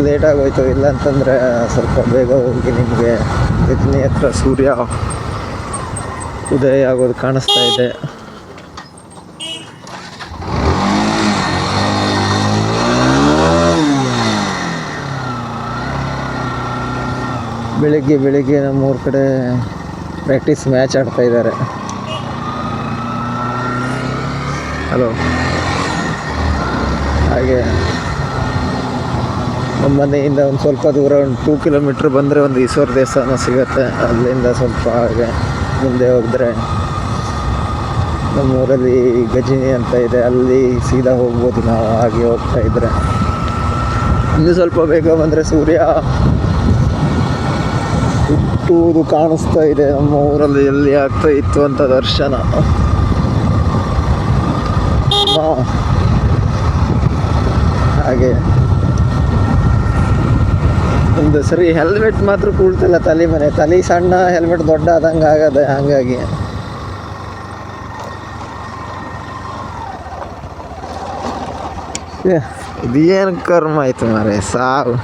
Late ಆಗೋಯ್ತು. ಇಲ್ಲ ಅಂತಂದರೆ ಸ್ವಲ್ಪ ಬೇಗ ಹೋಗಿ ನಿಮಗೆ ಗಜನಿ ಹತ್ರ ಸೂರ್ಯ ಉದಯ ಆಗೋದು ಕಾಣಿಸ್ತಾ ಇದೆ. ಬೆಳಿಗ್ಗೆ ನಮ್ಮೂರ ಕಡೆ ಪ್ರಾಕ್ಟೀಸ್ ಮ್ಯಾಚ್ ಆಡ್ತಾ ಇದ್ದಾರೆ. ಹಲೋ, ಹಾಗೆ ನಮ್ಮ ಮನೆಯಿಂದ ಒಂದು ಸ್ವಲ್ಪ ದೂರ ಒಂದು 2 ಕಿಲೋಮೀಟ್ರ್ ಬಂದರೆ ಒಂದು ಈಶ್ವರ ದೇವಸ್ಥಾನ ಸಿಗುತ್ತೆ. ಅಲ್ಲಿಂದ ಸ್ವಲ್ಪ ಹಾಗೆ ಮುಂದೆ ಹೋದರೆ ನಮ್ಮೂರಲ್ಲಿ ಗಜನಿ ಅಂತ ಇದೆ, ಅಲ್ಲಿ ಸೀದಾ ಹೋಗ್ಬೋದು ನಾವು. ಹಾಗೆ ಹೋಗ್ತಾ ಇದ್ದರೆ ಇನ್ನೂ ಸ್ವಲ್ಪ ಬೇಗ ಬಂದರೆ ಸೂರ್ಯ ಹುಟ್ಟುವುದು ಕಾಣಿಸ್ತಾ ಇದೆ. ನಮ್ಮ ಊರಲ್ಲಿ ಎಲ್ಲಿ ಆಗ್ತಾ ಇತ್ತು ಅಂತ ದರ್ಶನ. ಹಾಗೆ ಒಂದು ಸರಿ ಹೆಲ್ಮೆಟ್ ಮಾತ್ರ ಕೂಳ್ತಿಲ್ಲ ತಲೆ ಸಣ್ಣ, ಹೆಲ್ಮೆಟ್ ದೊಡ್ಡ ಆದಂಗೆ ಆಗದೆ. ಹಾಗಾಗಿ ಇದೇನು ಕರ್ಮ ಆಯ್ತು ಮಾರೆ, ಸಾವು.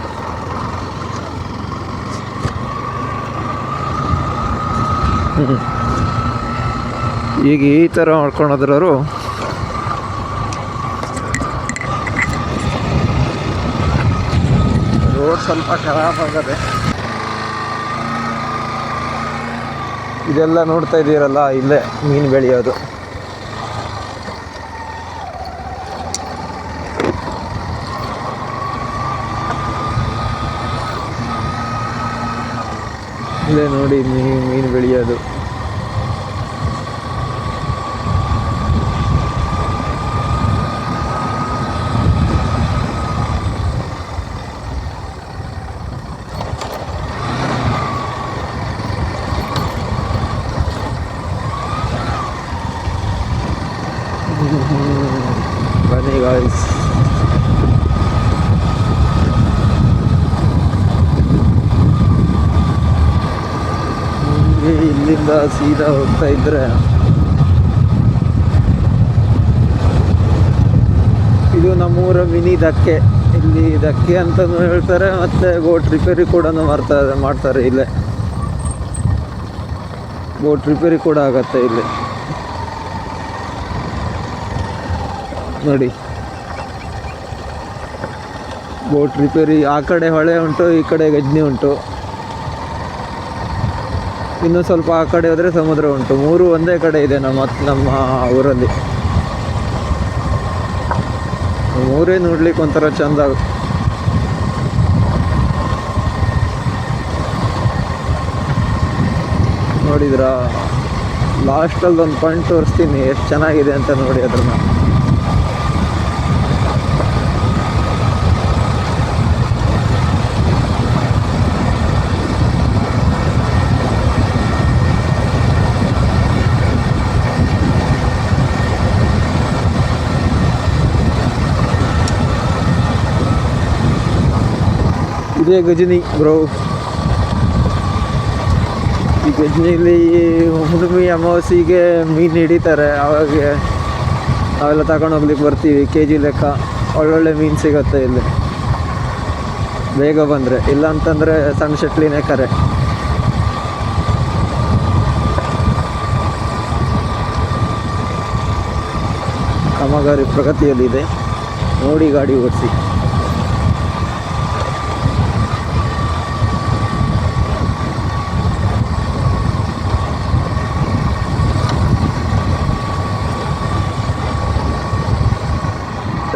ಈಗ ಈ ಥರ ಮಾಡ್ಕೊಂಡೋದ್ರವರು ರೋಡ್ ಸ್ವಲ್ಪ ಖರಾಬ್ ಆಗದೆ. ಇದೆಲ್ಲ ನೋಡ್ತಾ ಇದ್ದೀರಲ್ಲ, ಇಲ್ಲೇ ಮೀನು ಬೆಳೆಯೋದು. ಇಲ್ಲೇ ನೋಡಿ ಮೀನು ಬೆಳೆಯೋದು. ಬನ್ನಿ ಗಾಯ್ಸ್, ಇಲ್ಲಿಂದ ಸೀದಾ ಹೋಗ್ತಾ ಇದ್ರೆ ಇದು ನಮ್ಮೂರ ಮಿನಿ ಧಕ್ಕೆ. ಇಲ್ಲಿ ಧಕ್ಕೆ ಅಂತಲೂ ಹೇಳ್ತಾರೆ, ಮತ್ತು ಬೋಟ್ ರಿಪೇರಿ ಕೂಡ ಮಾಡ್ತಾರೆ. ಇಲ್ಲೇ ಬೋಟ್ ರಿಪೇರಿ ಕೂಡ ಆಗತ್ತೆ ಇಲ್ಲಿ ನೋಡಿ. ಬೋಟ್ ರಿಪೇರಿ, ಆ ಕಡೆ ಹೊಳೆ ಉಂಟು, ಈ ಕಡೆ ಗಜನಿ ಉಂಟು. ಇನ್ನು ಸ್ವಲ್ಪ ಆ ಕಡೆ ಹೋದರೆ ಸಮುದ್ರ ಉಂಟು. 3 ಒಂದೇ ಕಡೆ ಇದೆ ನಮ್ಮ ಊರಲ್ಲಿ. 3 ನೋಡ್ಲಿಕ್ಕೆ ಒಂಥರ ಚಂದ. ನೋಡಿದ್ರಾ, ಲಾಸ್ಟಲ್ಲಿ ಒಂದು ಪಾಯಿಂಟ್ ತೋರಿಸ್ತೀನಿ ಎಷ್ಟು ಚೆನ್ನಾಗಿದೆ ಅಂತ ನೋಡಿ. ಅದನ್ನ ಇದೇ ಗಜನಿ ಬ್ರೋ. ಈ ಗಜನಿಯಲ್ಲಿ ಹುಣ್ಣಿಮೆ ಅಮಾವಾಸ್ಯೆಗೆ ಮೀನು ಹಿಡಿತಾರೆ. ಅವಾಗ ನಾವೆಲ್ಲ ತಗೊಂಡು ಹೋಗ್ಲಿಕ್ಕೆ ಬರ್ತೀವಿ. KG ಲೆಕ್ಕ ಒಳ್ಳೊಳ್ಳೆ ಮೀನು ಸಿಗುತ್ತೆ ಇಲ್ಲಿ ಬೇಗ ಬಂದರೆ. ಇಲ್ಲ ಅಂತಂದರೆ ಸಣ್ಣ ಶಟ್ಲಿನೇ ಕರೆ. ಕಾಮಗಾರಿ ಪ್ರಗತಿಯಲ್ಲಿದೆ, ನೋಡಿ ಗಾಡಿ ಓಡಿಸಿ.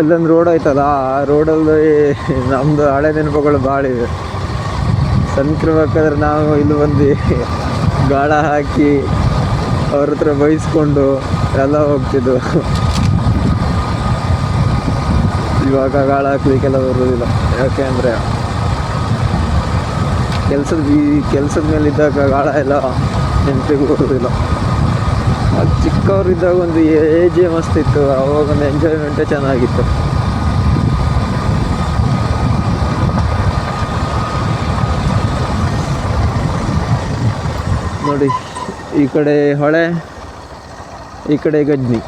ಇಲ್ಲೊಂದು ರೋಡ್ ಆಯ್ತಲ್ಲ, ಆ ರೋಡಲ್ಲಿ ನಮ್ಮದು ಹಳೆ ನೆನಪುಗಳು ಭಾಳ ಇವೆ. ಸಣ್ಣಕ್ಕಿರ್ಬೇಕಾದ್ರೆ ನಾವು ಇಲ್ಲಿ ಬಂದು ಗಾಳ ಹಾಕಿ ಅವ್ರ ಹತ್ರ ಬೈಸ್ಕೊಂಡು ಎಲ್ಲ ಹೋಗ್ತಿದ್ವು. ಇವಾಗ ಗಾಳ ಹಾಕ್ಲಿಕ್ಕೆಲ್ಲ ಬರೋದಿಲ್ಲ. ಯಾಕೆ ಅಂದರೆ ಕೆಲಸದ ಮೇಲಿದ್ದಾಗ ಗಾಳ ಎಲ್ಲ ನೆನಪಿಗೆ ಬರೋದಿಲ್ಲ. ಅದು ಚಿಕ್ಕವರಿದ್ದಾಗ ಒಂದು ಏಜೇ ಮಸ್ತಿತ್ತು. ಅವಾಗ ಒಂದು ಎಂಜಾಯ್ಮೆಂಟೇ ಚೆನ್ನಾಗಿತ್ತು. ನೋಡಿ, ಈ ಕಡೆ ಹೊಳೆ, ಈ ಕಡೆ ಗಜನಿ.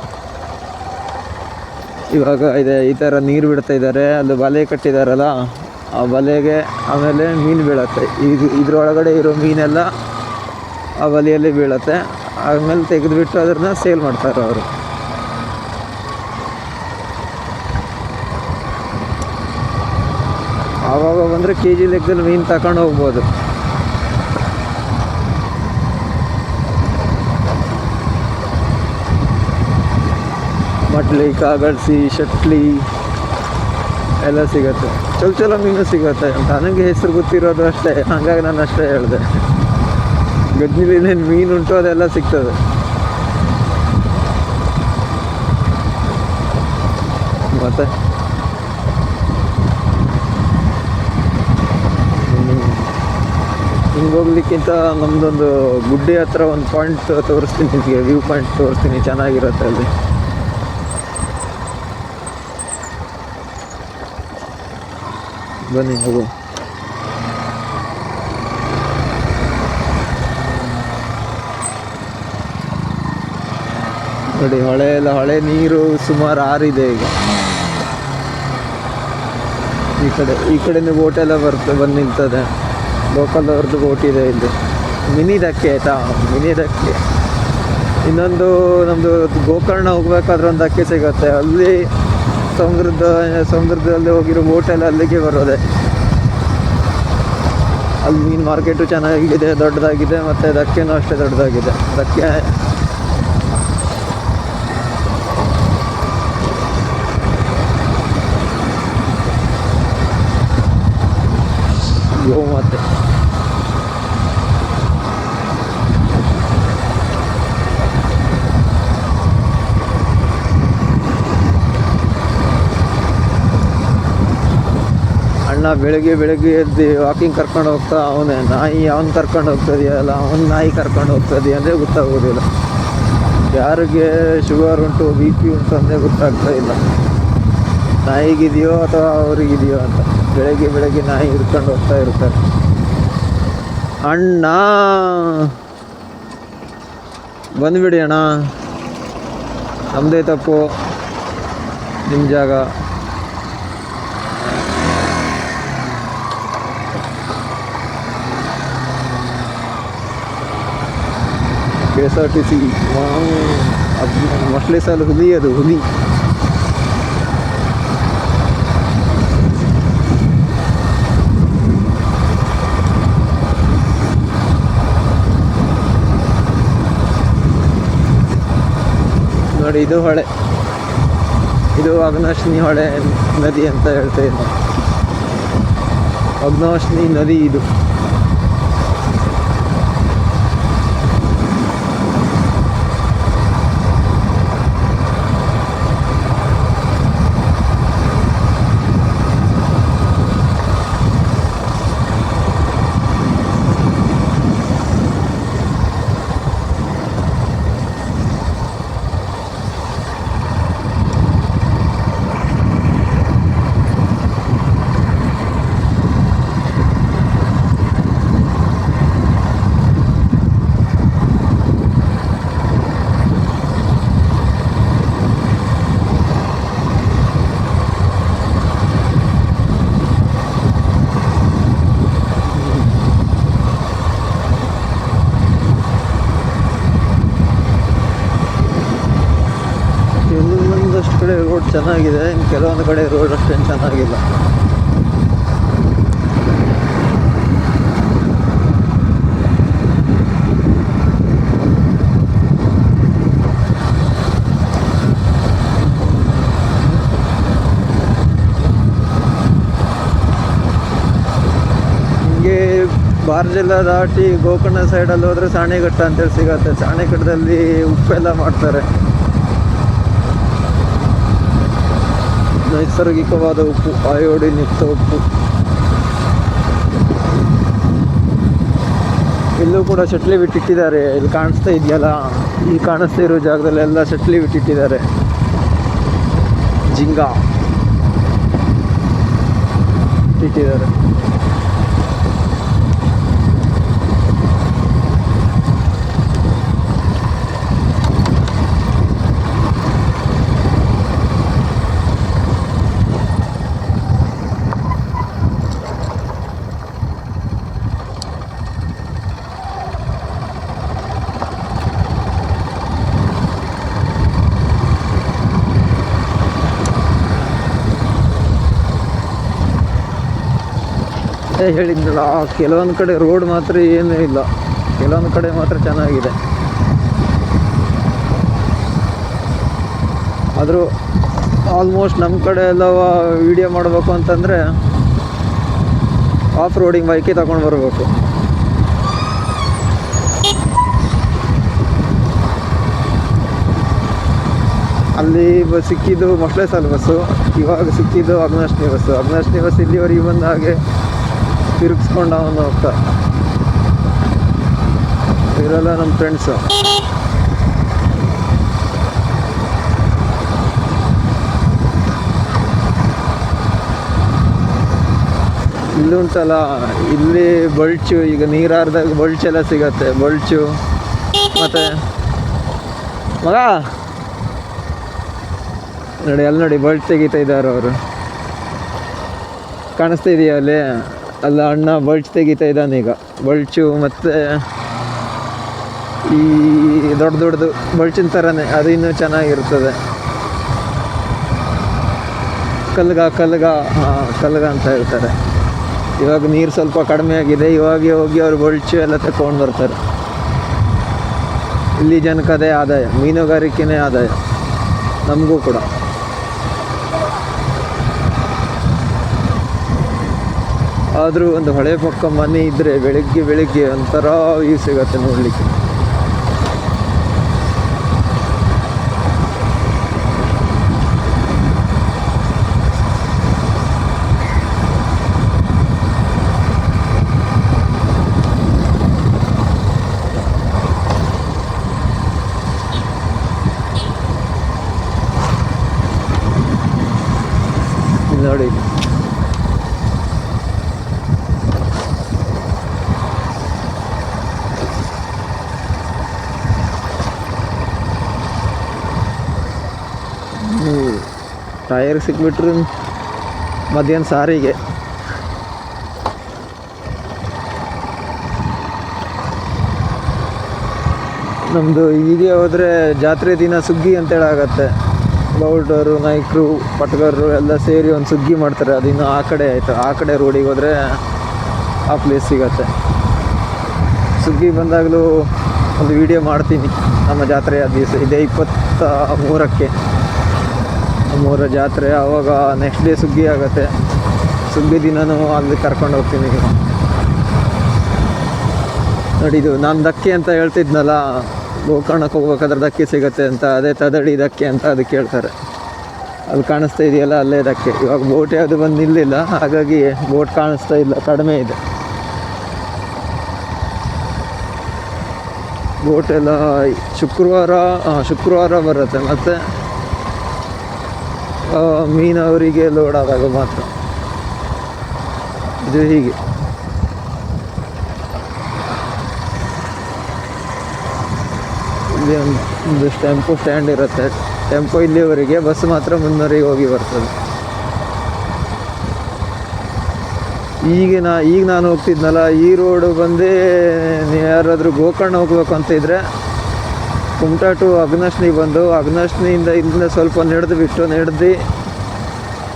ಇವಾಗ ಇದೆ ಈ ಥರ ನೀರು ಬಿಡ್ತಾ ಇದ್ದಾರೆ. ಅದು ಬಲೆ ಕಟ್ಟಿದಾರಲ್ಲ, ಆ ಬಲೆಗೆ ಆಮೇಲೆ ಮೀನು ಬೀಳತ್ತೆ. ಇದ್ರೊಳಗಡೆ ಇರೋ ಮೀನೆಲ್ಲ ಆ ಬಲೆಯಲ್ಲಿ ಬೀಳತ್ತೆ. ಆಮೇಲೆ ತೆಗೆದುಬಿಟ್ಟು ಅದನ್ನು ಸೇಲ್ ಮಾಡ್ತಾರೆ ಅವರು. ಆವಾಗ ಬಂದರೆ ಕೆ ಜಿ ಲೆಕ್ಕದಲ್ಲಿ ಮೀನು ತಗೊಂಡು ಹೋಗ್ಬೋದು. ಮಟ್ಲಿ, ಕಾಗಡ್ಸಿ, ಶಟ್ಲಿ ಎಲ್ಲ ಸಿಗುತ್ತೆ. ಚೊಲ ಮೀನು ಸಿಗುತ್ತೆ. ನನಗೆ ಹೆಸರು ಗೊತ್ತಿರೋದು ಅಷ್ಟೇ, ಹಾಗಾಗಿ ನಾನು ಅಷ್ಟೇ ಹೇಳಿದೆ. ಗದ್ದಿಲೇನು ಮೀನುಂಟು ಅದೆಲ್ಲ ಸಿಗ್ತದೆ. ಮತ್ತು ಹಿಂಗೆ ಹೋಗ್ಲಿಕ್ಕಿಂತ ನಮ್ಮದೊಂದು ಗುಡ್ಡೆ ಹತ್ರ ಒಂದು ಪಾಯಿಂಟ್ ತೋರಿಸ್ತೀನಿ, ನಿಮಗೆ ವ್ಯೂ ಪಾಯಿಂಟ್ ತೋರಿಸ್ತೀನಿ, ಚೆನ್ನಾಗಿರುತ್ತೆ ಅಲ್ಲಿ. ಬನ್ನಿ ಹೋಗು. ನೋಡಿ ಹಳೆ ನೀರು ಸುಮಾರು ಆರಿದೆ ಈಗ. ಈ ಕಡೆನೂ ಬೋಟ್ ಎಲ್ಲ ಬಂದು ನಿಲ್ತದೆ. ಲೋಕಲ್ ಅವ್ರದ್ದು ಬೋಟ್ ಇದೆ ಇಲ್ಲಿ. ಮಿನಿ ಧಕ್ಕೆ ಆಯಿತಾ, ಮಿನಿ ಧಕ್ಕೆ. ಇನ್ನೊಂದು ನಮ್ಮದು ಗೋಕರ್ಣ ಹೋಗ್ಬೇಕಾದ್ರೆ ಒಂದು ಧಕ್ಕೆ ಸಿಗುತ್ತೆ. ಅಲ್ಲಿ ಸಮುದ್ರದಲ್ಲಿ ಹೋಗಿರೋ ಬೋಟೆಲ್ಲ ಅಲ್ಲಿಗೆ ಬರೋದೆ. ಅಲ್ಲಿ ಮೀನು ಮಾರ್ಕೆಟು ಚೆನ್ನಾಗಿದೆ, ದೊಡ್ಡದಾಗಿದೆ, ಮತ್ತು ಧಕ್ಕೆನೂ ಅಷ್ಟೇ ದೊಡ್ಡದಾಗಿದೆ. ಧಕ್ಕೆ ಗೋಮಾತೆ. ಅಣ್ಣ ಬೆಳಗ್ಗೆ ಎದ್ದು ವಾಕಿಂಗ್ ಕರ್ಕೊಂಡು ಹೋಗ್ತಾ ಅವನೇ ಅವನು ಕರ್ಕೊಂಡು ಹೋಗ್ತದೆಯಲ್ಲ, ನಾಯಿ ಕರ್ಕೊಂಡು ಹೋಗ್ತದೆ ಅಂದರೆ ಗೊತ್ತಾಗೋದಿಲ್ಲ. ಯಾರಿಗೆ ಶುಗರ್ ಉಂಟು, ಬಿ ಪಿ ಉಂಟು ಅಂದರೆ ಗೊತ್ತಾಗ್ತಾ ಇಲ್ಲ. ನಾಯಿಗಿದೆಯೋ ಅಥವಾ ಅವರಿಗಿದೆಯೋ ಅಂತ. ಬೆಳಗ್ಗೆ ನಾಯಿ ಹಿಡ್ಕೊಂಡು ಹೋಗ್ತಾ ಇರ್ತಾರೆ. ಅಣ್ಣ ಬಂದುಬಿಡಿ ಅಣ್ಣ, ನಮ್ಮದೇ ತಪ್ಪು, ನಿಮ್ಮ ಜಾಗ. KSRTC ಮೊಸಳೆ ಸಾಲು ಹುಲಿ, ಅದು ಹುಲಿ. ನೋಡಿ ಇದು ಹೊಳೆ, ಇದು ಅಗ್ನಾಶಿನಿ ಹೊಳೆ ನದಿ ಅಂತ ಹೇಳ್ತಾ ಇದ್ದೆ. ಅಗ್ನಾಶಿನಿ ನದಿ ಇದು. ಕೆಲವೊಂದಷ್ಟು ಕಡೆ ರೋಡ್ ಚೆನ್ನಾಗಿದೆ, ಇನ್ನು ಕೆಲವೊಂದು ಕಡೆ ರೋಡ್ ಅಷ್ಟೇನು ಚೆನ್ನಾಗಿಲ್ಲ. ಹಿಂಗೆ ಬಾರ್ಜೆಲ್ಲ ದಾಟಿ ಗೋಕರ್ಣ ಸೈಡಲ್ಲಿ ಹೋದರೆ ಸಾಣೆಘಟ್ಟ ಅಂತೇಳಿ ಸಿಗತ್ತೆ. ಸಾಣೆಘಟ್ಟದಲ್ಲಿ ಉಪ್ಪೆಲ್ಲ ಮಾಡ್ತಾರೆ, ನೈಸರ್ಗಿಕವಾದ ಉಪ್ಪು, ಅಯೋಡಿನ್ ಯುಕ್ತ ಉಪ್ಪು. ಇಲ್ಲೂ ಕೂಡ ಶಟ್ಲಿ ಬಿಟ್ಟಿಟ್ಟಿದ್ದಾರೆ. ಇಲ್ಲಿ ಕಾಣಿಸ್ತಾ ಇದೆಯಲ್ಲ, ಈ ಕಾಣಿಸ್ತಾ ಇರೋ ಜಾಗದಲ್ಲೆಲ್ಲ ಶಟ್ಲಿ ಬಿಟ್ಟಿಟ್ಟಿದ್ದಾರೆ. ಜಿಂಗ ಇಟ್ಟಿದ್ದಾರೆ. ಹೇಳಿದ್ನಲ್ಲ, ಕೆಲವೊಂದು ಕಡೆ ರೋಡ್ ಮಾತ್ರ ಏನೂ ಇಲ್ಲ, ಕೆಲವೊಂದು ಕಡೆ ಮಾತ್ರ ಚೆನ್ನಾಗಿದೆ. ಆದರೂ ಆಲ್ಮೋಸ್ಟ್ ನಮ್ಮ ಕಡೆ ಎಲ್ಲ ವೀಡಿಯೋ ಮಾಡಬೇಕು ಅಂತಂದರೆ ಆಫ್ ರೋಡಿಂಗ್ ಬೈಕೇ ತಗೊಂಡು ಬರಬೇಕು. ಅಲ್ಲಿ ಸಿಕ್ಕಿದ್ದು ಮೊಸಳೆಸಾಲು ಬಸ್ಸು, ಇವಾಗ ಸಿಕ್ಕಿದ್ದು ಅಗ್ನಾಶ್ನಿ ಬಸ್ಸು. ಅಗ್ನಾಶ್ನಿ ಬಸ್ ಇಲ್ಲಿವರೆಗೆ ಬಂದ ಹಾಗೆ ತಿರುಗಿಸ್ಕೊಂಡು ಅವನು ಹೋಗ್ತಾ ಇವರೆಲ್ಲ ನಮ್ಮ ಫ್ರೆಂಡ್ಸು. ಇಲ್ಲಿ ಉಂಟಲ್ಲ, ಇಲ್ಲಿ ಬಲ್ಚು, ಈಗ ನೀರಾರ್ದಾಗ ಬಲ್ಚೆಲ್ಲ ಸಿಗತ್ತೆ. ಬಲ್ಚು ಮತ್ತು ಮಗ ನೋಡಿ, ಅಲ್ಲಿ ನೋಡಿ ಬಲ್ಟ್ ತೆಗಿತಾ ಇದ್ದಾರೆ ಅವರು. ಕಾಣಿಸ್ತಾ ಇದೆಯಾ ಅಲ್ಲಿ? ಅಲ್ಲ, ಅಣ್ಣ ಬಲ್ಚ್ ತೆಗಿತಾ ಇದ್ದಾನೆ ಈಗ. ಬಲ್ಚು ಮತ್ತು ಈ ದೊಡ್ಡ ದೊಡ್ಡದು ಬಲ್ಚಿನ ಥರನೇ, ಅದು ಇನ್ನೂ ಚೆನ್ನಾಗಿರ್ತದೆ. ಕಲ್ಗ ಅಂತ ಹೇಳ್ತಾರೆ. ಇವಾಗ ನೀರು ಸ್ವಲ್ಪ ಕಡಿಮೆ ಆಗಿದೆ, ಇವಾಗ ಹೋಗಿ ಅವರು ಬಲ್ಚು ಎಲ್ಲ ತಗೊಂಡು ಬರ್ತಾರೆ. ಇಲ್ಲಿ ಜನಕ್ಕೆ ಅದೇ ಆದಾಯ, ಮೀನುಗಾರಿಕೆನೇ ಆದಾಯ, ನಮಗೂ ಕೂಡ. ಆದರೂ ಒಂದು ಹೊಳೆ ಪಕ್ಕ ಮನೆ ಇದ್ದರೆ ಬೆಳಿಗ್ಗೆ ಒಂಥರ ವ್ಯೂ ಸಿಗತ್ತೆ ನೋಡಲಿಕ್ಕೆ. ನೋಡಿ, ಟೈರ್ ಸಿಕ್ಬಿಟ್ರು ಮಧ್ಯಾಹ್ನ ಸಾರಿಗೆ. ನಮ್ಮದು ಹೀಗೆ ಹೋದರೆ ಜಾತ್ರೆ ದಿನ ಸುಗ್ಗಿ ಅಂತೇಳಾಗತ್ತೆ. ಬೌಲ್ಟರು, ನಾಯ್ಕರು, ಪಟ್ಗರು ಎಲ್ಲ ಸೇರಿ ಒಂದು ಸುಗ್ಗಿ ಮಾಡ್ತಾರೆ. ಅದಿನ್ನು ಆ ಕಡೆ ಆಯಿತು. ಆ ಕಡೆ ರೋಡಿಗೆ ಹೋದರೆ ಆ ಪ್ಲೇಸ್ ಸಿಗತ್ತೆ. ಸುಗ್ಗಿ ಬಂದಾಗಲೂ ಒಂದು ವಿಡಿಯೋ ಮಾಡ್ತೀನಿ ನಮ್ಮ ಜಾತ್ರೆಯ ದಿವಸ. ಇದೇ 23ಕ್ಕೆ ಮೂರ ಜಾತ್ರೆ. ಆವಾಗ ನೆಕ್ಸ್ಟ್ ಡೇ ಸುಗ್ಗಿ ಆಗುತ್ತೆ. ಸುಗ್ಗಿ ದಿನನೂ ಅಲ್ಲಿ ಕರ್ಕೊಂಡು ಹೋಗ್ತೀನಿ. ನೋಡಿ, ಇದು ನಾನು ಧಕ್ಕೆ ಅಂತ ಹೇಳ್ತಿದ್ನಲ್ಲ, ಗೋಕರ್ಣಕ್ಕೆ ಹೋಗ್ಬೇಕಾದ್ರೆ ಧಕ್ಕೆ ಸಿಗುತ್ತೆ ಅಂತ, ಅದೇ ತದಡಿ ಧಕ್ಕೆ ಅಂತ ಅದಕ್ಕೆ ಹೇಳ್ತಾರೆ. ಅಲ್ಲಿ ಕಾಣಿಸ್ತಾ ಇದೆಯಲ್ಲ, ಅಲ್ಲೇ ಧಕ್ಕೆ. ಇವಾಗ ಬೋಟ್ ಯಾವುದು ಬಂದು ನಿಲ್ಲಿಲ್ಲ, ಹಾಗಾಗಿ ಬೋಟ್ ಕಾಣಿಸ್ತಾ ಇಲ್ಲ, ಕಡಿಮೆ ಇದೆ ಬೋಟ್ ಎಲ್ಲ. ಶುಕ್ರವಾರ ಬರುತ್ತೆ, ಮತ್ತು ಮೀನವರಿಗೆ ಲೋಡ್ ಆದಾಗ ಮಾತ್ರ. ಇದು ಹೀಗೆ. ಇಲ್ಲಿ ಒಂದು ಟೆಂಪೋ ಸ್ಟ್ಯಾಂಡ್ ಇರುತ್ತೆ. ಟೆಂಪೋ ಇಲ್ಲಿವರೆಗೆ, ಬಸ್ ಮಾತ್ರ ಮುನ್ನೂರಿಗೆ ಹೋಗಿ ಬರ್ತದೆ. ಈಗ ನಾನು ಹೋಗ್ತಿದ್ನಲ್ಲ, ಈ ರೋಡು ಬಂದು ನೀವು ಯಾರಾದರೂ ಗೋಕರ್ಣ ಹೋಗ್ಬೇಕು ಅಂತ ಇದ್ದರೆ ಕುಮಟಾ ಟು ಅಗ್ನಾಶ್ನಿ ಬಂದು, ಅಗ್ನಾಶ್ನಿಯಿಂದ ಇಲ್ಲಿಂದ ಸ್ವಲ್ಪ ನಡೆದು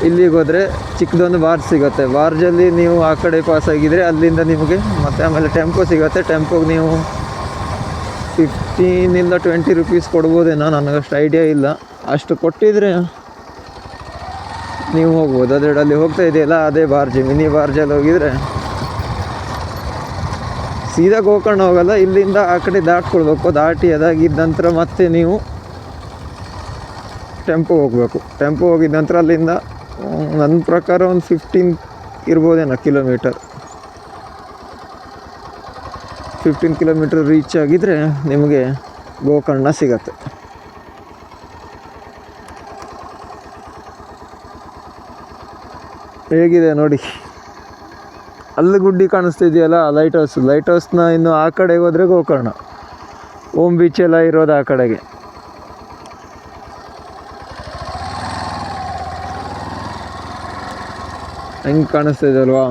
ಇಲ್ಲಿಗೆ ಹೋದರೆ ಚಿಕ್ಕದೊಂದು ಬಾರ್ಜ್ ಸಿಗುತ್ತೆ. ಬಾರ್ಜಲ್ಲಿ ನೀವು ಆ ಕಡೆ ಪಾಸ್ ಆಗಿದ್ರೆ ಅಲ್ಲಿಂದ ನಿಮಗೆ ಮತ್ತು ಆಮೇಲೆ ಟೆಂಪೋ ಸಿಗುತ್ತೆ. ಟೆಂಪೋಗೆ ನೀವು 15 to 20 ರೂಪೀಸ್ ಕೊಡ್ಬೋದೇನೋ, ನನಗಷ್ಟು ಐಡಿಯಾ ಇಲ್ಲ. ಅಷ್ಟು ಕೊಟ್ಟಿದ್ರೆ ನೀವು ಹೋಗ್ಬೋದು. ಅಲ್ಲಿ ಹೋಗ್ತಾ ಇದೆಯಲ್ಲ, ಅದೇ ಬಾರ್ಜ್, ಮಿನಿ ಬಾರ್ಜಲ್ಲಿ ಹೋಗಿದರೆ ಸೀದಾ ಗೋಕರ್ಣ ಹೋಗಲ್ಲ, ಇಲ್ಲಿಂದ ಆ ಕಡೆ ದಾಟ್ಕೊಳ್ಬೇಕು. ದಾಟಿ ಅದಾಗಿದ್ದ ನಂತರ ಮತ್ತೆ ನೀವು ಟೆಂಪೋ ಹೋಗಬೇಕು. ಟೆಂಪೋ ಹೋಗಿದ್ದ ನಂತರ ಅಲ್ಲಿಂದ ನನ್ನ ಪ್ರಕಾರ ಒಂದು 15 ಇರ್ಬೋದೇನೋ ಕಿಲೋಮೀಟರ್. 15 ಕಿಲೋಮೀಟರ್ ರೀಚ್ ಆಗಿದರೆ ನಿಮಗೆ ಗೋಕರ್ಣ ಸಿಗತ್ತೆ. ಹೇಗಿದೆ ನೋಡಿ, ಅಲ್ಲಿ ಗುಡ್ಡಿ ಕಾಣಿಸ್ತಿದೆಯಲ್ಲ, ಲೈಟ್ ಹೌಸ್ನ ಇನ್ನು ಆ ಕಡೆಗೆ ಹೋದರೆ ಗೋಕರ್ಣ. ಓಮ್ ಬೀಚ್ ಎಲ್ಲ ಇರೋದು ಆ ಕಡೆಗೆ. ಹೆಂಗೆ ಕಾಣಿಸ್ತಿದೆ ಅಲ್ವಾ?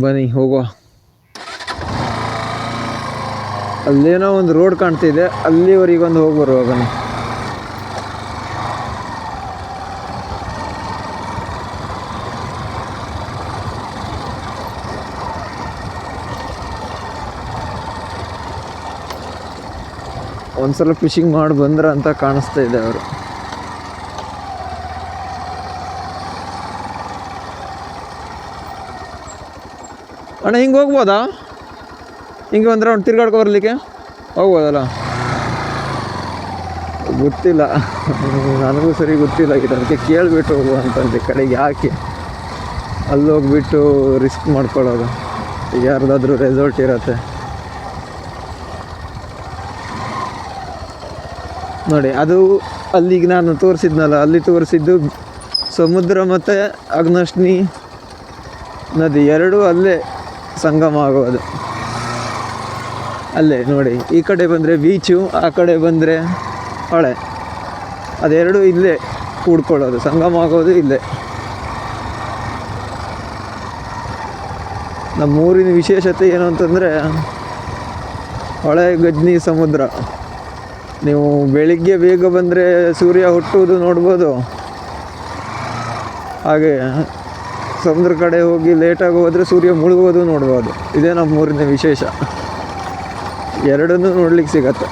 ಬನ್ನಿ ಹೋಗುವ. ಅಲ್ಲೇನೋ ಒಂದು ರೋಡ್ ಕಾಣ್ತಿದೆ, ಅಲ್ಲಿವರೆಗೊಂದು ಹೋಗಿ ಬರುವ ಬನ್ನಿ. ಒಂದ್ಸಲ ಫಿಶಿಂಗ್ ಮಾಡಿ ಬಂದ್ರ ಅಂತ ಕಾಣಿಸ್ತಾ ಇದೆ ಅವರು. ಅಣ್ಣ ಹಿಂಗೆ ಹೋಗ್ಬೋದಾ? ಹಿಂಗೆ ಒಂದು ರೌಂಡ್ ತಿರ್ಗಾಡ್ಕೊ ಬರಲಿಕ್ಕೆ ಹೋಗ್ಬೋದಲ್ಲ? ಗೊತ್ತಿಲ್ಲ, ನನಗೂ ಸರಿ ಗೊತ್ತಿಲ್ಲ ಆಗಿದೆ. ಅದಕ್ಕೆ ಕೇಳಿಬಿಟ್ಟು ಹೋಗುವ ಅಂತಂದೆ ಕಡೆಗೆ. ಯಾಕೆ ಅಲ್ಲಿ ಹೋಗ್ಬಿಟ್ಟು ರಿಸ್ಕ್ ಮಾಡ್ಕೊಳ್ಳೋದು? ಈಗ ಯಾರ್ದಾದ್ರೂ ರೆಸಾರ್ಟ್ ಇರತ್ತೆ ನೋಡಿ. ಅದು ಅಲ್ಲಿಗೆ ನಾನು ತೋರಿಸಿದ್ನಲ್ಲ, ಅಲ್ಲಿ ತೋರಿಸಿದ್ದು ಸಮುದ್ರ ಮತ್ತು ಅಗ್ನಶ್ನಿ ನದಿ ಎರಡೂ ಅಲ್ಲೇ ಸಂಗಮ ಆಗೋದು. ಅಲ್ಲೇ ನೋಡಿ, ಈ ಕಡೆ ಬಂದರೆ ಬೀಚು, ಆ ಕಡೆ ಬಂದರೆ ಹೊಳೆ, ಅದೆರಡೂ ಇಲ್ಲೇ ಕೂಡ್ಕೊಳ್ಳೋದು, ಸಂಗಮ ಆಗೋದು ಇಲ್ಲೇ. ನಮ್ಮೂರಿನ ವಿಶೇಷತೆ ಏನು ಅಂತಂದರೆ ಹೊಳೆ, ಗಜ್ನಿ, ಸಮುದ್ರ. ನೀವು ಬೆಳಿಗ್ಗೆ ಬೇಗ ಬಂದರೆ ಸೂರ್ಯ ಹುಟ್ಟುವುದು ನೋಡ್ಬೋದು, ಹಾಗೆ ಸಮುದ್ರ ಕಡೆ ಹೋಗಿ ಲೇಟಾಗಿ ಹೋದರೆ ಸೂರ್ಯ ಮುಳುಗೋದು ನೋಡ್ಬೋದು. ಇದೇ ನಮ್ಮೂರಿನ ವಿಶೇಷ. ಎರಡನ್ನೂ ನೋಡ್ಲಿಕ್ಕೆ ಸಿಗತ್ತೆ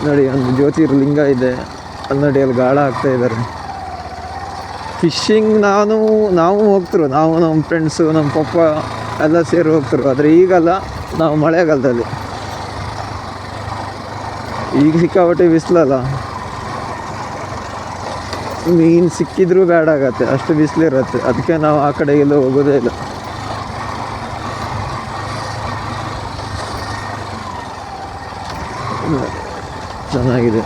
ನೋಡಿ. ಒಂದು ಜ್ಯೋತಿರ್ಲಿಂಗ ಇದೆ ಅಲ್ಲಿ ನೋಡಿ, ಅಲ್ಲಿ ಗಾಳ ಹಾಕ್ತಾ ಇದ್ದಾರೆ. ಫಿಶಿಂಗ್ ನಾವು ಹೋಗ್ತಿರು, ನಾವು ನಮ್ಮ ಫ್ರೆಂಡ್ಸು, ನಮ್ಮ ಪಪ್ಪ ಎಲ್ಲ ಸೇರಿ ಹೋಗ್ತಿರು. ಆದರೆ ಈಗಲ್ಲ, ನಾವು ಮಳೆಗಾಲದಲ್ಲಿ. ಈಗ ಸಿಕ್ಕಾಪಟ್ಟೆ ಬಿಸಿಲಲ್ಲ, ಮೀನು ಸಿಕ್ಕಿದ್ರೂ ಬೇಡ ಆಗತ್ತೆ, ಅಷ್ಟು ಬಿಸಿಲಿರುತ್ತೆ. ಅದಕ್ಕೆ ನಾವು ಆ ಕಡೆ ಎಲ್ಲೂ ಹೋಗೋದೇ ಇಲ್ಲ. ಚೆನ್ನಾಗಿದೆ,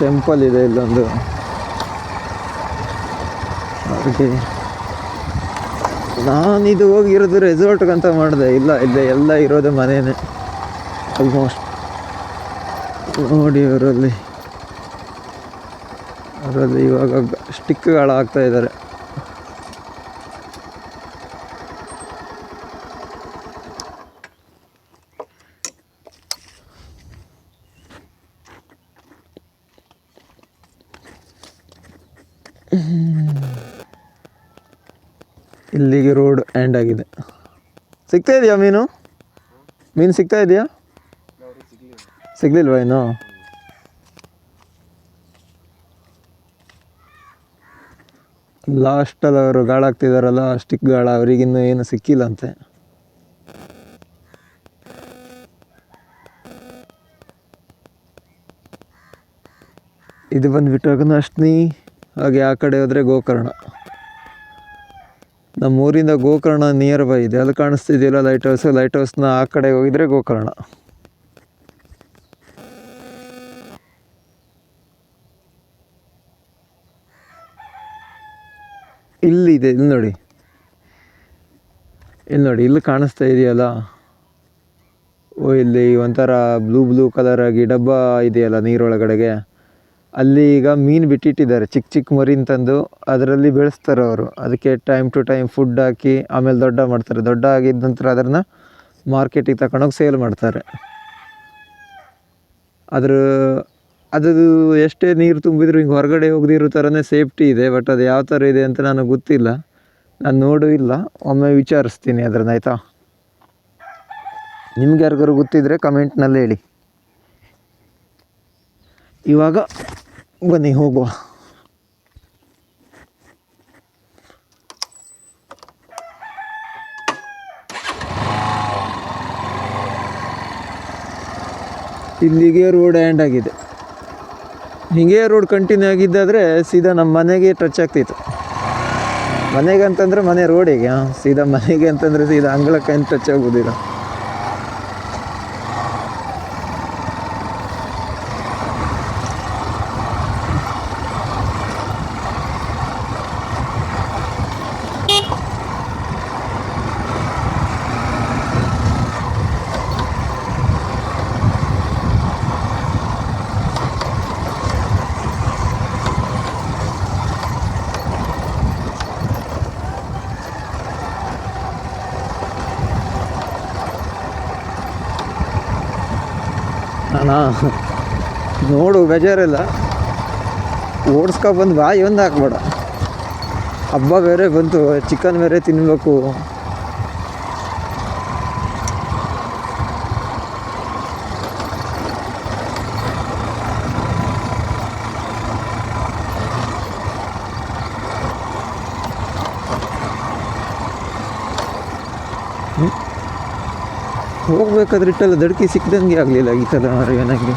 ಟೆಂಪಲ್ ಇದೆ ಇಲ್ಲೊಂದು. ಅದಕ್ಕೆ ನಾನಿದು ಹೋಗಿರೋದು ರೆಸಾರ್ಟ್ಗಂತ ಮಾಡಿದೆ. ಇಲ್ಲ, ಇಲ್ಲೇ ಎಲ್ಲ ಇರೋದು ಮನೇನೆ ಆಲ್ಮೋಸ್ಟ್. ನೋಡಿ ಅವರಲ್ಲಿ ಇವಾಗ ಸ್ಟಿಕ್ಗಳು ಹಾಕ್ತಾ ಇದ್ದಾರೆ. ಇಲ್ಲಿಗೆ ರೋಡ್ ಎಂಡ್ ಆಗಿದೆ. ಸಿಗ್ತಾ ಇದೆಯಾ ಮೀನು ಸಿಗ್ತಾ ಇದೆಯಾ? ಸಿಗ್ಲಿಲ್ವಾ ಇನ್ನು? ಲಾಸ್ಟಲ್ಲಿ ಅವರು ಗಾಳ ಹಾಕ್ತಿದಾರಲ್ಲ, ಸ್ಟಿಕ್ ಗಾಳ, ಅವರಿಗಿನ್ನೂ ಏನು ಸಿಕ್ಕಿಲ್ಲ ಅಂತೆ. ಇದು ಬಂದುಬಿಟ್ಟು ಅಗ್ನಶ್ನಿ. ಹಾಗೆ ಆ ಕಡೆ ಹೋದರೆ ಗೋಕರ್ಣ. ನಮ್ಮೂರಿಂದ ಗೋಕರ್ಣ ನಿಯರ್ ಬೈ ಇದೆ. ಅಲ್ಲಿ ಕಾಣಿಸ್ತಿದೆಯಲ್ಲ ಲೈಟ್ ಹೌಸ್ನ ಆ ಕಡೆ ಹೋಗಿದ್ರೆ ಗೋಕರ್ಣ. ಇಲ್ಲಿದೆ, ಇಲ್ಲಿ ನೋಡಿ, ಇಲ್ಲಿ ಕಾಣಿಸ್ತಾ ಇದೆಯಲ್ಲ. ಇಲ್ಲಿ ಒಂಥರ ಬ್ಲೂ ಕಲರ್ ಆಗಿ ಡಬ್ಬ ಇದೆಯಲ್ಲ ನೀರೊಳಗಡೆಗೆ, ಅಲ್ಲಿ ಈಗ ಮೀನು ಬಿಟ್ಟಿಟ್ಟಿದ್ದಾರೆ. ಚಿಕ್ಕ ಮರಿನ ತಂದು ಅದರಲ್ಲಿ ಬೆಳೆಸ್ತಾರೆ ಅವರು. ಅದಕ್ಕೆ ಟೈಮ್ ಟು ಟೈಮ್ ಫುಡ್ ಹಾಕಿ ಆಮೇಲೆ ದೊಡ್ಡ ಮಾಡ್ತಾರೆ. ದೊಡ್ಡ ಆಗಿದ್ದ ನಂತರ ಅದನ್ನು ಮಾರ್ಕೆಟಿಗೆ ತಗೊಂಡೋಗಿ ಸೇಲ್ ಮಾಡ್ತಾರೆ. ಅದು ಎಷ್ಟೇ ನೀರು ತುಂಬಿದ್ರು ಹಿಂಗೆ ಹೊರಗಡೆ ಹೋಗದಿರೋ ಥರನೇ ಸೇಫ್ಟಿ ಇದೆ. ಬಟ್ ಅದು ಯಾವ ಥರ ಇದೆ ಅಂತ ನನಗೆ ಗೊತ್ತಿಲ್ಲ, ನಾನು ನೋಡೂ ಇಲ್ಲ. ಒಮ್ಮೆ ವಿಚಾರಿಸ್ತೀನಿ ಅದನ್ನು, ಆಯಿತಾ? ನಿಮ್ಗೆ ಯಾರಿಗಾರು ಗೊತ್ತಿದ್ದರೆ ಕಮೆಂಟ್ನಲ್ಲಿ ಹೇಳಿ. ಇವಾಗ ಬನ್ನಿ ಹೋಗುವ. ಇಲ್ಲಿಗೆ ರೋಡ್ ಎಂಡ್ ಆಗಿದೆ. ಹೀಗೆ ರೋಡ್ ಕಂಟಿನ್ಯೂ ಆಗಿದ್ದಾದರೆ ಸೀದಾ ನಮ್ಮ ಮನೆಗೆ ಟಚ್ ಆಗ್ತಿತ್ತು. ಮನೆಗೆ ಅಂತಂದರೆ ಮನೆ ರೋಡಿಗೆ, ಸೀದಾ ಮನೆಗೆ ಅಂತಂದರೆ ಸೀದಾ ಅಂಗಳಕ್ಕೆ ಏನು ಟಚ್ ಆಗೋದಿಲ್ಲ. ಅಣ್ಣ ನೋಡು ಬೇಜಾರಿಲ್ಲ, ಓಡಿಸ್ಕೊಬಂದು ಬಾಯಿ ಒಂದು ಹಾಕ್ಬೇಡ. ಹಬ್ಬ ಬೇರೆ ಬಂತು, ಚಿಕನ್ ಬೇರೆ ತಿನ್ನಬೇಕು. ಹೋಗ್ಬೇಕಾದ್ರೆ ಇಟ್ಟಲ್ಲ ದಡ್ಕಿ ಸಿಕ್ದಂಗೆ ಆಗಲಿಲ್ಲ ಈ ಥರ ನನಗೆ.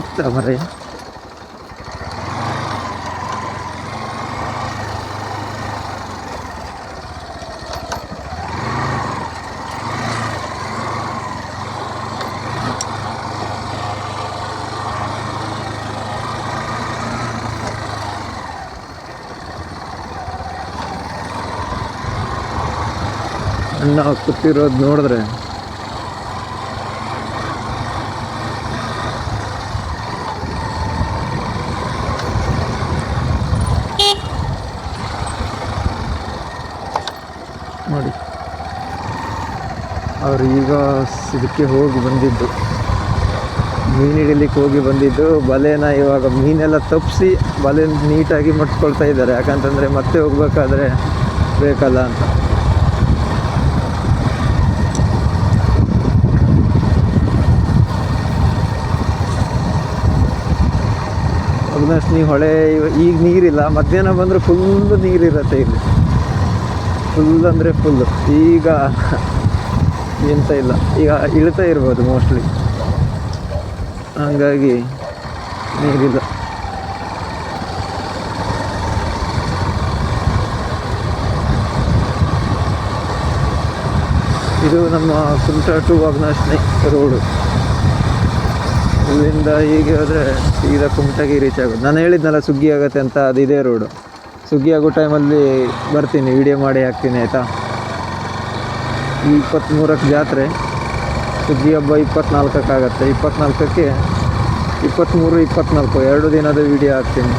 ಇತ್ತ ಮರೆ ಅಣ್ಣ ಕೂತಿರೋದು ನೋಡಿದ್ರೆ ನೋಡಿ, ಅವರು ಈಗ ಇದಕ್ಕೆ ಹೋಗಿ ಬಂದಿದ್ದು, ಮೀನು ಹಿಡಿಲಿಕ್ಕೆ ಹೋಗಿ ಬಂದಿದ್ದು. ಬಲೆನ ಇವಾಗ ಮೀನೆಲ್ಲ ತಪ್ಪಿಸಿ ಬಲೆ ನೀಟಾಗಿ ಮಟ್ಕೊಳ್ತಾ ಇದ್ದಾರೆ. ಯಾಕಂತಂದರೆ ಮತ್ತೆ ಹೋಗ್ಬೇಕಾದ್ರೆ ಬೇಕಲ್ಲ ಅಂತ. ಅಗ್ನಶ್ನಿ ಹೊಳೆ ಈಗ ನೀರಿಲ್ಲ, ಮಧ್ಯಾಹ್ನ ಬಂದರೆ ಫುಲ್ಲು ನೀರಿರುತ್ತೆ ಇಲ್ಲಿ, ಫುಲ್ ಅಂದರೆ ಫುಲ್ಲು. ಈಗ ಎಂತ ಇಲ್ಲ, ಈಗ ಇಳ್ತಾ ಇರ್ಬೋದು ಮೋಸ್ಟ್ಲಿ, ಹಾಗಾಗಿ ನೀರಿಲ್ಲ. ಇದು ನಮ್ಮ ಕುಮಟಾ ಟು ಅಗ್ನಶ್ನಿ ರೋಡು. ಇಲ್ಲಿಂದ ಹೀಗೆ ಹೋದರೆ ಸೀದಾ ಕುಮಟಾಗೆ ರೀಚ್ ಆಗೋದು. ನಾನು ಹೇಳಿದ್ನಲ್ಲ ಸುಗ್ಗಿ ಆಗುತ್ತೆ ಅಂತ, ಅದು ಇದೇ ರೋಡು. ಸುಗ್ಗಿ ಆಗೋ ಟೈಮಲ್ಲಿ ಬರ್ತೀನಿ, ವಿಡಿಯೋ ಮಾಡಿ ಹಾಕ್ತೀನಿ ಆಯಿತಾ. 23ಕ್ಕೆ ಜಾತ್ರೆ, ಸುಗ್ಗಿ ಹಬ್ಬ 24ಕ್ಕೆ ಆಗುತ್ತೆ. 24ಕ್ಕೆ 23, 24 2 ದಿನದ ವಿಡಿಯೋ ಹಾಕ್ತೀನಿ.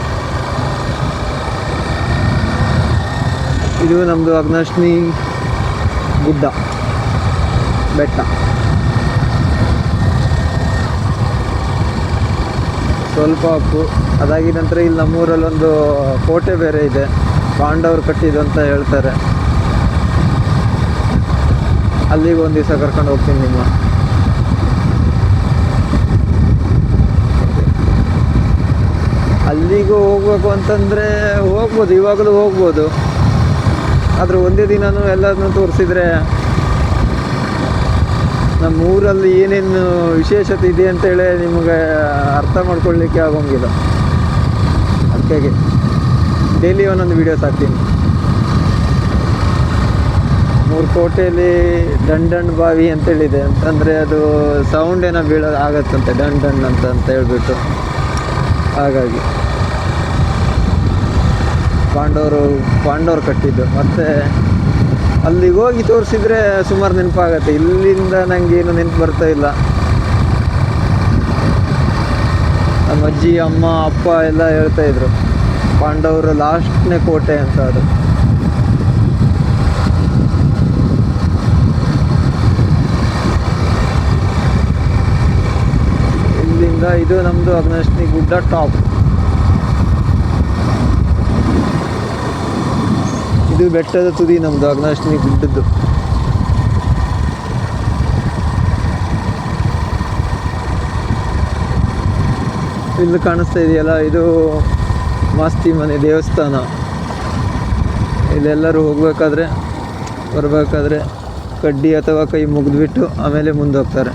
ಇದು ನಮ್ಮದು ಅಗ್ನಶ್ನಿ ಗುಡ್ಡ ಬೆಟ್ಟ. ಸ್ವಲ್ಪ ಹೊತ್ತು ಅದಾಗಿದ ನಂತರ ಇಲ್ಲಿ ನಮ್ಮೂರಲ್ಲೊಂದು ಕೋಟೆ ಬೇರೆ ಇದೆ, ಪಾಂಡವರು ಕಟ್ಟಿದ್ದು ಅಂತ ಹೇಳ್ತಾರೆ. ಅಲ್ಲಿಗೆ ಒಂದು ದಿವಸ ಕರ್ಕೊಂಡು ಹೋಗ್ತೀನಿ ನಿಮ್ಮ. ಅಲ್ಲಿಗೂ ಹೋಗ್ಬೇಕು ಅಂತಂದರೆ ಹೋಗ್ಬೋದು, ಇವಾಗಲೂ ಹೋಗ್ಬೋದು. ಆದರೆ ಒಂದೇ ದಿನವೂ ಎಲ್ಲದನ್ನೂ ತೋರಿಸಿದ್ರೆ ನಮ್ಮ ಊರಲ್ಲಿ ಏನೇನು ವಿಶೇಷತೆ ಇದೆ ಅಂತೇಳಿ ನಿಮಗೆ ಅರ್ಥ ಮಾಡ್ಕೊಳ್ಳಿಕ್ಕೆ ಆಗೋಂಗಿಲ್ಲ. ಅದಕ್ಕಾಗಿ ಡೈಲಿ ಒಂದೊಂದು ವೀಡಿಯೋಸ್ ಹಾಕ್ತೀನಿ. ಕೋಟೆಯಲ್ಲಿ ದಂಡನ್ ಬಾವಿ ಅಂತೇಳಿದೆ, ಅಂತಂದರೆ ಅದು ಸೌಂಡ್ ಏನೋ ಆಗತ್ತಂತೆ, ಡನ್ ಅಂತ ಹೇಳ್ಬಿಟ್ಟು. ಹಾಗಾಗಿ ಪಾಂಡವರು ಕಟ್ಟಿದ್ದು. ಮತ್ತು ಅಲ್ಲಿಗೆ ಹೋಗಿ ತೋರಿಸಿದ್ರೆ ಸುಮಾರು ನೆನಪಾಗತ್ತೆ. ಇಲ್ಲಿಂದ ನನಗೇನು ನೆನಪು ಬರ್ತಾ ಇಲ್ಲ. ನಮ್ಮ ಅಜ್ಜಿ, ಅಮ್ಮ, ಅಪ್ಪ ಎಲ್ಲ ಹೇಳ್ತಾಯಿದ್ರು ಪಾಂಡವರು ಲಾಸ್ಟ್ನೇ ಕೋಟೆ ಅಂತ. ಅದು ಇಲ್ಲಿಂದ ಇದು ನಮ್ಮದು ಅಗ್ನಶ್ನಿ ಗುಡ್ಡ ಟಾಪ್. ಇದು ಬೆಟ್ಟದ ತುದಿ ನಮ್ಮದು ಅಗ್ನಶ್ನಿ ಗುಡ್ಡದ್ದು. ಇಲ್ಲಿ ಕಾಣಿಸ್ತಾ ಇದೆಯಲ್ಲ, ಇದು ಮಾಸ್ತಿ ಮನೆ ದೇವಸ್ಥಾನ. ಇಲ್ಲೆಲ್ಲರೂ ಹೋಗ್ಬೇಕಾದ್ರೆ ಬರಬೇಕಾದ್ರೆ ಕಡ್ಡಿ ಅಥವಾ ಕೈ ಮುಗಿದ್ಬಿಟ್ಟು ಆಮೇಲೆ ಮುಂದೆ ಹೋಗ್ತಾರೆ.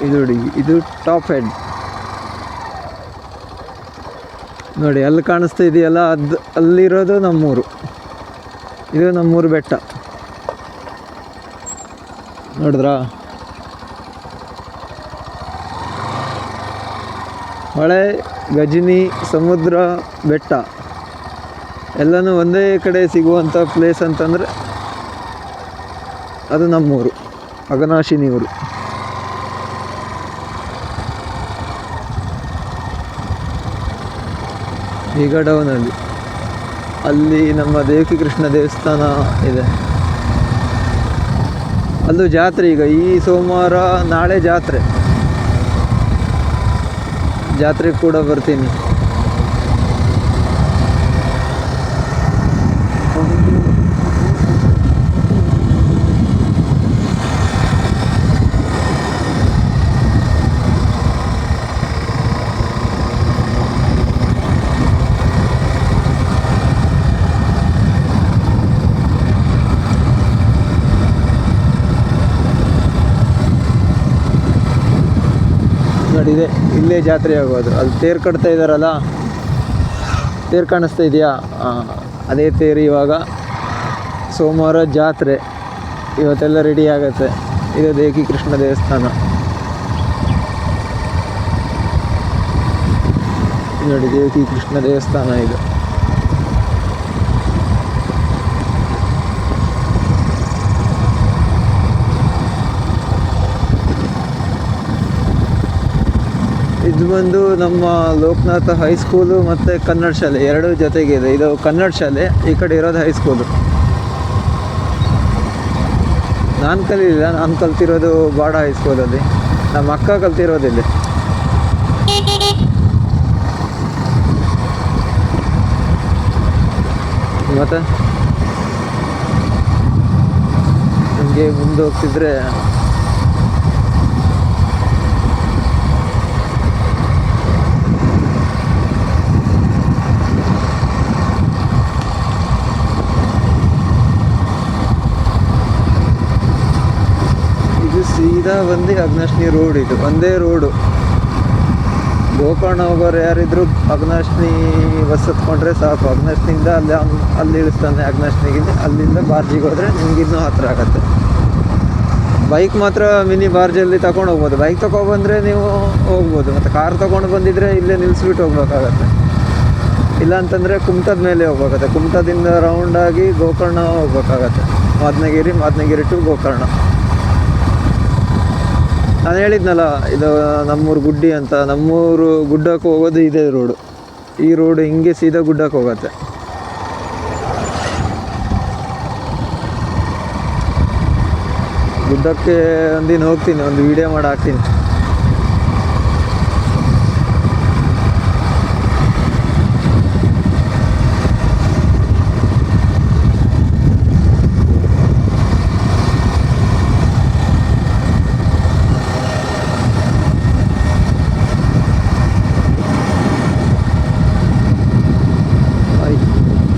ಇದು ನೋಡಿ, ಇದು ಟಾಪ್ ಹೆಡ್ ನೋಡಿ, ಅಲ್ಲಿ ಕಾಣಿಸ್ತಾ ಇದೆಯಲ್ಲ, ಅದು ಅಲ್ಲಿರೋದು ನಮ್ಮೂರು. ಇದು ನಮ್ಮೂರು ಬೆಟ್ಟ ನೋಡಿದ್ರಾ. ಹೊಳೆ, ಗಜನಿ, ಸಮುದ್ರ, ಬೆಟ್ಟ ಎಲ್ಲನೂ ಒಂದೇ ಕಡೆ ಸಿಗುವಂಥ ಪ್ಲೇಸ್ ಅಂತಂದರೆ ಅದು ನಮ್ಮೂರು ಅಘನಾಶಿನಿ ಊರು. ಈಗ ಡೌನಲ್ಲಿ ಅಲ್ಲಿ ನಮ್ಮ ದೇವಕಿ ಕೃಷ್ಣ ದೇವಸ್ಥಾನ ಇದೆ. ಅಲ್ಲೂ ಜಾತ್ರೆ, ಈಗ ಈ ಸೋಮವಾರ ನಾಳೆ ಜಾತ್ರೆಗೆ ಕೂಡ ಬರ್ತೀನಿ. ನೋಡಿದೆ, ಇಲ್ಲೇ ಜಾತ್ರೆ ಆಗೋದು. ಅಲ್ಲಿ ತೇರು ಕಟ್ತಾ ಇದ್ದಾರಲ್ಲ, ತೇರು ಕಾಣಿಸ್ತಾ ಇದೆಯಾ? ಅದೇ ತೇರು. ಇವಾಗ ಸೋಮವಾರ ಜಾತ್ರೆ, ಇವತ್ತೆಲ್ಲ ರೆಡಿ ಆಗುತ್ತೆ. ಇದು ದೇವಕಿ ಕೃಷ್ಣ ದೇವಸ್ಥಾನ ನೋಡಿ, ದೇವಕಿ ಕೃಷ್ಣ ದೇವಸ್ಥಾನ ಇದು. ಇದು ಬಂದು ನಮ್ಮ ಲೋಕನಾಥ ಹೈಸ್ಕೂಲು ಮತ್ತು ಕನ್ನಡ ಶಾಲೆ ಎರಡೂ ಜೊತೆಗಿದೆ. ಇದು ಕನ್ನಡ ಶಾಲೆ, ಈ ಕಡೆ ಇರೋದು ಹೈಸ್ಕೂಲು. ನಾನು ಕಲೀಲಿಲ್ಲ, ನಾನು ಕಲ್ತಿರೋದು ಬಾಡ ಹೈಸ್ಕೂಲಲ್ಲಿ. ನಮ್ಮ ಅಕ್ಕ ಕಲ್ತಿರೋದಿಲ್ಲಿ. ಮತ್ತು ನಮಗೆ ಮುಂದೆ ಹೋಗ್ತಿದ್ರೆ ಸೀದಾ ಬಂದು ಅಘನಾಶಿನಿ ರೋಡ್. ಇದು ಒಂದೇ ರೋಡು. ಗೋಕರ್ಣ ಹೋಗೋರು ಯಾರಿದ್ರು ಅಘನಾಶಿನಿ ಬಸ್ ಹತ್ಕೊಂಡ್ರೆ ಸಾಕು. ಅಘನಾಶಿನಿಯಿಂದ ಅಲ್ಲಿ ಇಳಿಸ್ತಾನೆ ಅಘನಾಶಿನಿಗೆ. ಅಲ್ಲಿಂದ ಬಾರ್ಜಿಗೆ ಹೋದರೆ ನಿಮ್ಗೆ ಇನ್ನೂ ಹತ್ತಿರ ಆಗುತ್ತೆ. ಬೈಕ್ ಮಾತ್ರ ಮಿನಿ ಬಾರ್ಜಲ್ಲಿ ತಗೊಂಡು ಹೋಗ್ಬೋದು. ಬೈಕ್ ತೊಗೊಬಂದರೆ ನೀವು ಹೋಗ್ಬೋದು. ಮತ್ತು ಕಾರ್ ತೊಗೊಂಡು ಬಂದಿದ್ದರೆ ಇಲ್ಲೇ ನಿಲ್ಲಿಸ್ಬಿಟ್ಟು ಹೋಗ್ಬೇಕಾಗತ್ತೆ. ಇಲ್ಲ ಅಂತಂದರೆ ಕುಮಟದ ಮೇಲೆ ಹೋಗ್ಬೇಕಾಗತ್ತೆ. ಕುಮಟದಿಂದ ರೌಂಡಾಗಿ ಗೋಕರ್ಣ ಹೋಗ್ಬೇಕಾಗತ್ತೆ. ಮಾದನಗಿರಿ ಟು ಗೋಕರ್ಣ. ನಾನು ಹೇಳಿದ್ನಲ್ಲ, ಇದು ನಮ್ಮೂರು ಗುಡ್ಡಿ ಅಂತ. ನಮ್ಮೂರು ಗುಡ್ಡಕ್ಕೆ ಹೋಗೋದು ಇದೇ ರೋಡು. ಈ ರೋಡು ಹಿಂಗೆ ಸೀದಾ ಗುಡ್ಡಕ್ಕೆ ಹೋಗುತ್ತೆ. ಗುಡ್ಡಕ್ಕೆ ಒಂದಿನ ಹೋಗ್ತೀನಿ, ಒಂದು ವಿಡಿಯೋ ಮಾಡಿ ಹಾಕ್ತೀನಿ.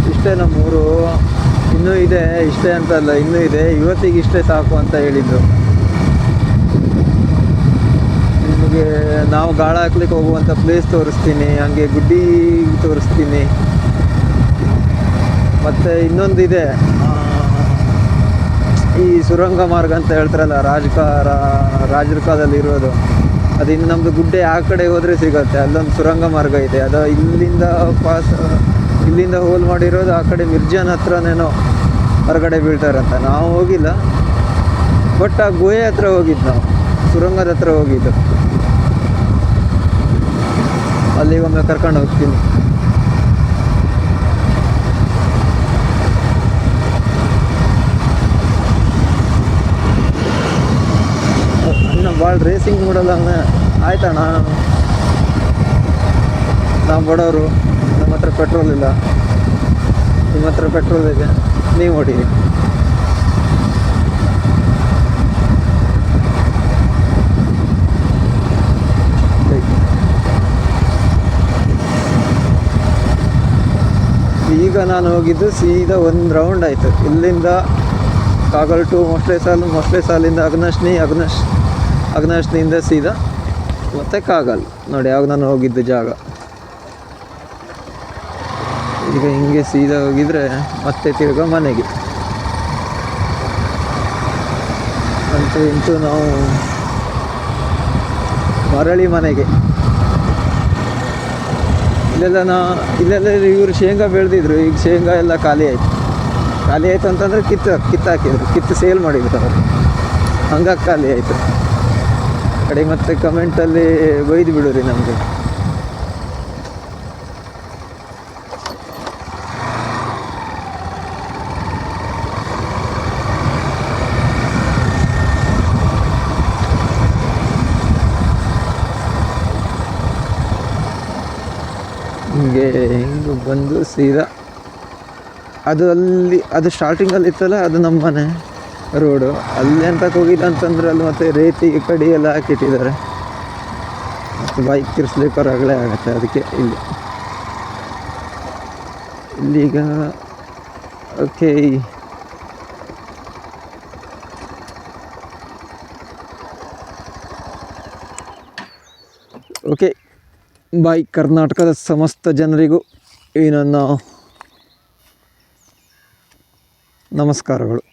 ಇಷ್ಟೇ ನಮ್ಮೂರು. ಇನ್ನೂ ಇದೆ, ಇಷ್ಟೇ ಅಂತಲ್ಲ, ಇನ್ನೂ ಇದೆ. ಇವತ್ತಿಗೆ ಇಷ್ಟೇ ಸಾಕು ಅಂತ ಹೇಳಿದ್ದು. ನಿಮಗೆ ನಾವು ಗಾಳ ಹಾಕ್ಲಿಕ್ಕೆ ಹೋಗುವಂಥ ಪ್ಲೇಸ್ ತೋರಿಸ್ತೀನಿ, ಹಾಗೆ ಗುಡ್ಡಿ ತೋರಿಸ್ತೀನಿ. ಮತ್ತು ಇನ್ನೊಂದಿದೆ, ಈ ಸುರಂಗ ಮಾರ್ಗ ಅಂತ ಹೇಳ್ತಾರಲ್ಲ, ರಾಜರ ಕಾಲದಲ್ಲಿ ಇರೋದು. ಅದು ಇನ್ನು ನಮ್ಮದು ಗುಡ್ಡೆ ಆ ಕಡೆ ಹೋದರೆ ಸಿಗುತ್ತೆ. ಅಲ್ಲೊಂದು ಸುರಂಗ ಮಾರ್ಗ ಇದೆ. ಅದು ಇಲ್ಲಿಂದ ಹೋಲ್ ಮಾಡಿರೋದು. ಆ ಕಡೆ ಮಿರ್ಜಾನ್ ಹತ್ರನೇನೋ ಹೊರಗಡೆ ಬೀಳ್ತಾರಂತ. ನಾವು ಹೋಗಿಲ್ಲ, ಬಟ್ ಆ ಗುಹೆ ಹತ್ರ ಹೋಗಿದ್ದು. ನಾವು ಸುರಂಗದ ಹತ್ರ ಹೋಗಿದ್ದು. ಅಲ್ಲಿಗೊಮ್ಮೆ ಕರ್ಕೊಂಡು ಹೋಗ್ತೀನಿ. ಅಣ್ಣ ಭಾಳ ರೇಸಿಂಗ್ ಮಾಡಲ್ಲ ಅಣ್ಣ. ಆಯ್ತಣ್ಣ, ನಾವು ಬಡವರು, ನಮ್ಮ ಹತ್ರ ಪೆಟ್ರೋಲ್ ಇಲ್ಲ. ನಿಮ್ಮ ಹತ್ರ ಪೆಟ್ರೋಲ್ ಇದೆ, ನೀವು ಹೊಡೀರಿ. ಈಗ ನಾನು ಹೋಗಿದ್ದು ಸೀದಾ ಒಂದು ರೌಂಡ್ ಆಯಿತು. ಇಲ್ಲಿಂದ ಕಾಗಲ್ ಟು ಮೊಸಳೆ ಸಾಲಿಂದ ಅಘನಾಶಿನಿಯಿಂದ ಸೀದಾ ಮತ್ತು ಕಾಗಲ್. ನೋಡಿ ಆಗ ನಾನು ಹೋಗಿದ್ದು ಜಾಗ. ಈಗ ಹಿಂಗೆ ಸೀದಾ ಹೋಗಿದರೆ ಮತ್ತೆ ತಿರ್ಗಾ ಮನೆಗೆ. ಅಂತೂ ನಾವು ಮರಳಿ ಮನೆಗೆ. ಇಲ್ಲೆಲ್ಲ ಇವರು ಶೇಂಗಾ ಬೆಳೆದಿದ್ರು. ಈಗ ಶೇಂಗಾ ಎಲ್ಲ ಖಾಲಿ ಆಯಿತು ಅಂತಂದರೆ ಕಿತ್ತಾಕಿದ್ರು, ಕಿತ್ತು ಸೇಲ್ ಮಾಡಿದ್ರು ಅವರು. ಹಂಗಾಗಿ ಖಾಲಿ ಆಯಿತು. ಕಡೆಗೆ ಮತ್ತೆ ಕಮೆಂಟಲ್ಲಿ ಬೈದು ಬಿಡೋರಿ ನಮಗೆ. ಹಿಂಗೆ ಬಂದು ಸೀದಾ ಅದು ಸ್ಟಾರ್ಟಿಂಗಲ್ಲಿ ಇತ್ತಲ್ಲ, ಅದು ನಮ್ಮ ಮನೆ ರೋಡು. ಅಲ್ಲಿ ಅಂತಕ್ಕೆ ಹೋಗಿದ್ದು ಅಂತಂದ್ರೆ ಅಲ್ಲಿ ಮತ್ತೆ ರೇತಿ ಕಡಿ ಎಲ್ಲ ಹಾಕಿಟ್ಟಿದ್ದಾರೆ. ಮತ್ತು ಬೈಕ್ ತಿರ್ಸ್ಲಿಕ್ಕೆ ಹೊರಗಡೆ ಆಗುತ್ತೆ. ಅದಕ್ಕೆ ಇಲ್ಲೀಗ ಓಕೆ. ಓಕೆ, ಬಾಯ್. ಕರ್ನಾಟಕದ ಸಮಸ್ತ ಜನರಿಗೂ ಈ ನನ್ನ ನಮಸ್ಕಾರಗಳು.